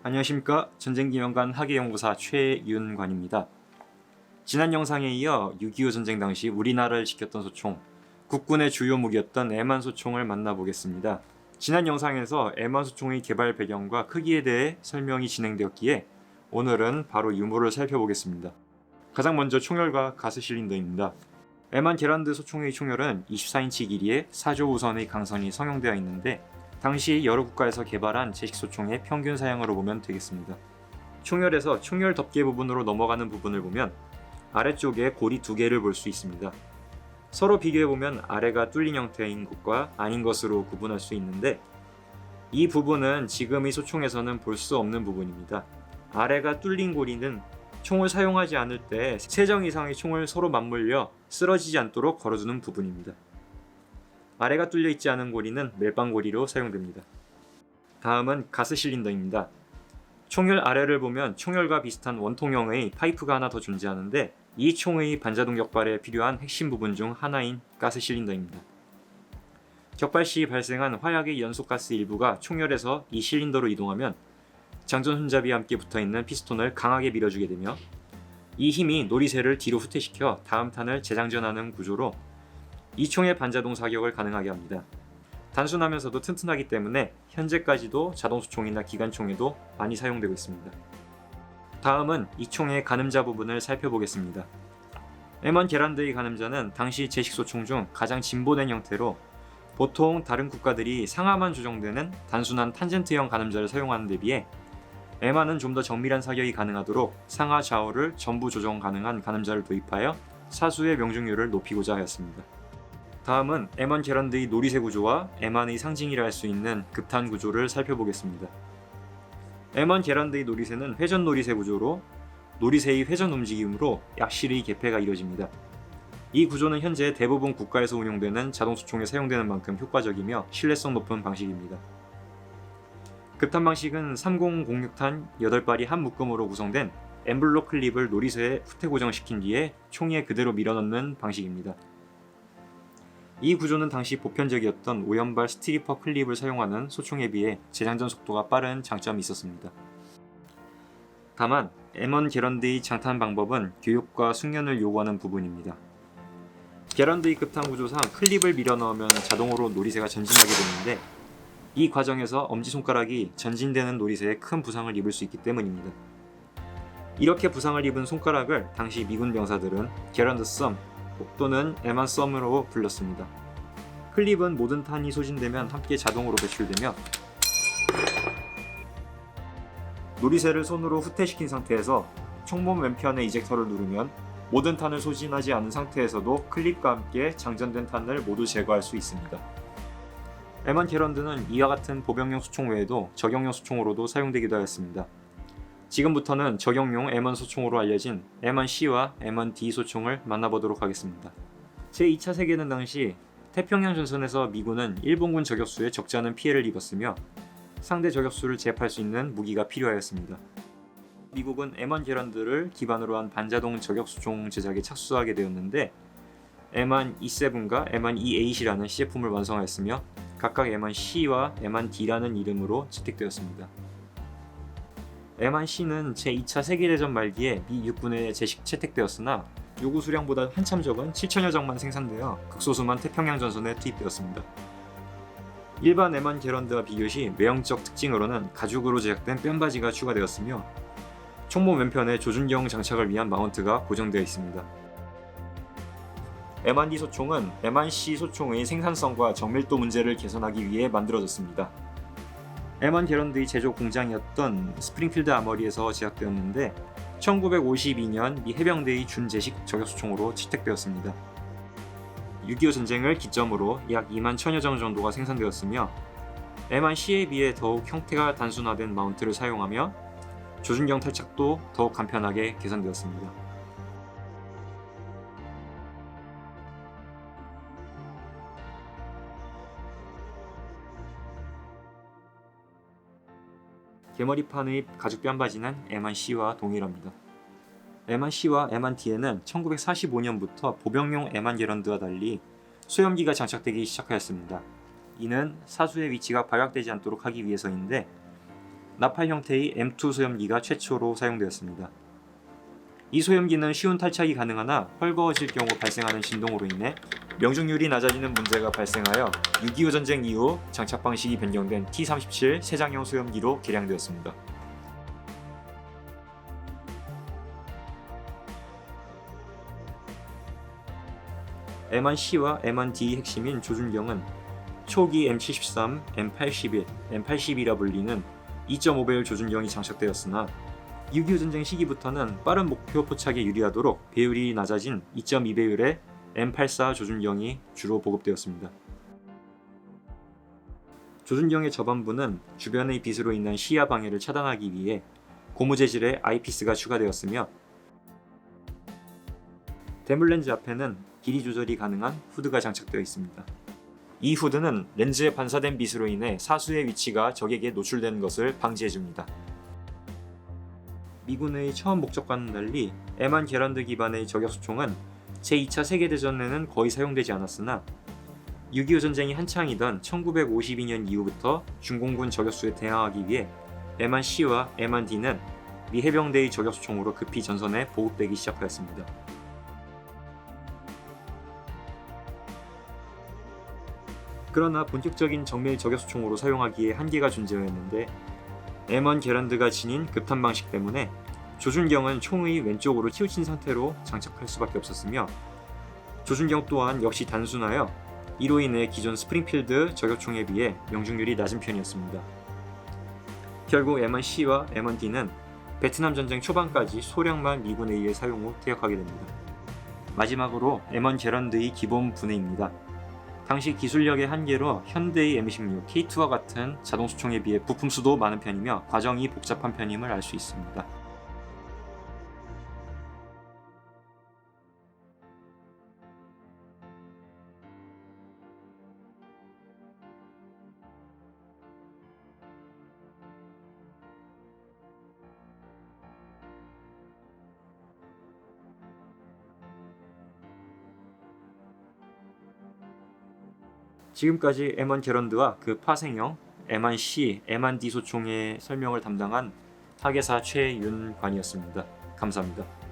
안녕하십니까. 전쟁기념관 학예연구사 최윤관입니다. 지난 영상에 이어 6.25 전쟁 당시 우리나라를 지켰던 소총, 국군의 주요 무기였던 M1 소총을 만나보겠습니다. 지난 영상에서 M1 소총의 개발 배경과 크기에 대해 설명이 진행되었기에 오늘은 바로 유무를 살펴보겠습니다. 가장 먼저 총열과 가스 실린더입니다. M1 게란드 소총의 총열은 24인치 길이의 4조 우선의 강선이 성형되어 있는데 당시 여러 국가에서 개발한 제식 소총의 평균 사양으로 보면 되겠습니다. 총열에서 총열 덮개 부분으로 넘어가는 부분을 보면 아래쪽에 고리 2개를 볼 수 있습니다. 서로 비교해보면 아래가 뚫린 형태인 것과 아닌 것으로 구분할 수 있는데 이 부분은 지금의 소총에서는 볼 수 없는 부분입니다. 아래가 뚫린 고리는 총을 사용하지 않을 때 3정 이상의 총을 서로 맞물려 쓰러지지 않도록 걸어두는 부분입니다. 아래가 뚫려 있지 않은 고리는 멜빵고리로 사용됩니다. 다음은 가스 실린더입니다. 총열 아래를 보면 총열과 비슷한 원통형의 파이프가 하나 더 존재하는데 이 총의 반자동 격발에 필요한 핵심 부분 중 하나인 가스 실린더입니다. 격발 시 발생한 화약의 연소가스 일부가 총열에서 이 실린더로 이동하면 장전 손잡이와 함께 붙어있는 피스톤을 강하게 밀어주게 되며 이 힘이 놀이쇠를 뒤로 후퇴시켜 다음 탄을 재장전하는 구조로 이 총의 반자동 사격을 가능하게 합니다. 단순하면서도 튼튼하기 때문에 현재까지도 자동수총이나 기관총에도 많이 사용되고 있습니다. 다음은 이 총의 가늠자 부분을 살펴보겠습니다. M1 게란드의 가늠자는 당시 제식소총 중 가장 진보된 형태로 보통 다른 국가들이 상하만 조정되는 단순한 탄젠트형 가늠자를 사용하는 데 비해 M1은 좀 더 정밀한 사격이 가능하도록 상하 좌우를 전부 조정 가능한 가늠자를 도입하여 사수의 명중률을 높이고자 하였습니다. 다음은 M1 게란드의 놀이쇠 구조와 M1의 상징이라 할 수 있는 급탄 구조를 살펴보겠습니다. M1 게란드의 놀이쇠는 회전 놀이쇠 구조로 놀이쇠의 회전 움직임으로 약실의 개폐가 이루어집니다. 이 구조는 현재 대부분 국가에서 운용되는 자동수총에 사용되는 만큼 효과적이며 신뢰성 높은 방식입니다. 급탄 방식은 3006탄 8발이 한 묶음으로 구성된 엠블록 클립을 놀이쇠에 후퇴 고정시킨 뒤에 총에 그대로 밀어넣는 방식입니다. 이 구조는 당시 보편적이었던 5연발 스트리퍼 클립을 사용하는 소총에 비해 재장전 속도가 빠른 장점이 있었습니다. 다만 M1 게란드의 장탄 방법은 교육과 숙련을 요구하는 부분입니다. 게란드의 급탄 구조상 클립을 밀어넣으면 자동으로 놀이쇠가 전진하게 되는데 이 과정에서 엄지손가락이 전진되는 놀이쇠에 큰 부상을 입을 수 있기 때문입니다. 이렇게 부상을 입은 손가락을 당시 미군 병사들은 게란드 썸 또는 M1 썸으로 불렀습니다. 클립은 모든 탄이 소진되면 함께 자동으로 배출되며 놀이쇠를 손으로 후퇴시킨 상태에서 총몸 왼편의 이젝터를 누르면 모든 탄을 소진하지 않은 상태에서도 클립과 함께 장전된 탄을 모두 제거할 수 있습니다. M1 게란드는 이와 같은 보병용 소총 외에도 저격용 소총으로도 사용되기도 하였습니다. 지금부터는 저격용 M1 소총으로 알려진 M1C와 M1D 소총을 만나보도록 하겠습니다. 제2차 세계대전 당시 태평양 전선에서 미군은 일본군 저격수에 적지 않은 피해를 입었으며 상대 저격수를 제압할 수 있는 무기가 필요하였습니다. 미국은 M1 게란드를 기반으로 한 반자동 저격수총 제작에 착수하게 되었는데 M1E7과 M1E8이라는 시제품을 완성하였으며 각각 M1C와 M1D라는 이름으로 채택되었습니다. M1C는 제2차 세계대전 말기에 미 육군에 제식 채택되었으나 요구 수량보다 한참 적은 7천여 장만 생산되어 극소수만 태평양 전선에 투입되었습니다. 일반 M1 게란드와 비교시 외형적 특징으로는 가죽으로 제작된 뺨바지가 추가되었으며 총몸 왼편에 조준경 장착을 위한 마운트가 고정되어 있습니다. M1D 소총은 M1C 소총의 생산성과 정밀도 문제를 개선하기 위해 만들어졌습니다. M1 게란드의 제조 공장이었던 스프링필드 아머리에서 제작되었는데 1952년 미 해병대의 준제식 저격수총으로 채택되었습니다. 6.25 전쟁을 기점으로 약 2만 1000여 정 정도가 생산되었으며 M1C에 비해 더욱 형태가 단순화된 마운트를 사용하며 조준경 탈착도 더욱 간편하게 개선되었습니다. 개머리판의 가죽 뺨바지는 M1C와 동일합니다. M1C와 M1D에는 1945년부터 보병용 M1 게란드와 달리 소염기가 장착되기 시작하였습니다. 이는 사수의 위치가 발각되지 않도록 하기 위해서인데 나팔 형태의 M2 소염기가 최초로 사용되었습니다. 이 소염기는 쉬운 탈착이 가능하나 헐거워질 경우 발생하는 진동으로 인해 명중률이 낮아지는 문제가 발생하여 6.25 전쟁 이후 장착 방식이 변경된 T-37 세장형 소염기로 개량되었습니다. M1C와 M1D의 핵심인 조준경은 초기 M73, M81, M82라 불리는 2.5배율 조준경이 장착되었으나 6.25 전쟁 시기부터는 빠른 목표 포착에 유리하도록 배율이 낮아진 2.2배율의 M84 조준경이 주로 보급되었습니다. 조준경의 저반부는 주변의 빛으로 인한 시야 방해를 차단하기 위해 고무 재질의 아이피스가 추가되었으며 대물렌즈 앞에는 길이 조절이 가능한 후드가 장착되어 있습니다. 이 후드는 렌즈에 반사된 빛으로 인해 사수의 위치가 적에게 노출되는 것을 방지해줍니다. 미군의 처음 목적과는 달리 M1 게란드 기반의 저격수총은 제2차 세계대전에는 거의 사용되지 않았으나 6.25 전쟁이 한창이던 1952년 이후부터 중공군 저격수에 대항하기 위해 M1C와 M1D는 미 해병대의 저격수총으로 급히 전선에 보급되기 시작하였습니다. 그러나 본격적인 정밀 저격수총으로 사용하기에 한계가 존재했는데 M1 게란드가 지닌 급탄 방식 때문에 조준경은 총의 왼쪽으로 치우친 상태로 장착할 수밖에 없었으며 조준경 또한 역시 단순하여 이로 인해 기존 스프링필드 저격총에 비해 명중률이 낮은 편이었습니다. 결국 M1C와 M1D는 베트남 전쟁 초반까지 소량만 미군에 의해 사용 후 퇴역하게 됩니다. 마지막으로 M1 게란드의 기본 분해입니다. 당시 기술력의 한계로 현대의 M16, K2와 같은 자동수총에 비해 부품 수도 많은 편이며 과정이 복잡한 편임을 알 수 있습니다. 지금까지 M1 게런드와 그 파생형 M1C, M1D 소총의 설명을 담당한 타계사 최윤관이었습니다. 감사합니다.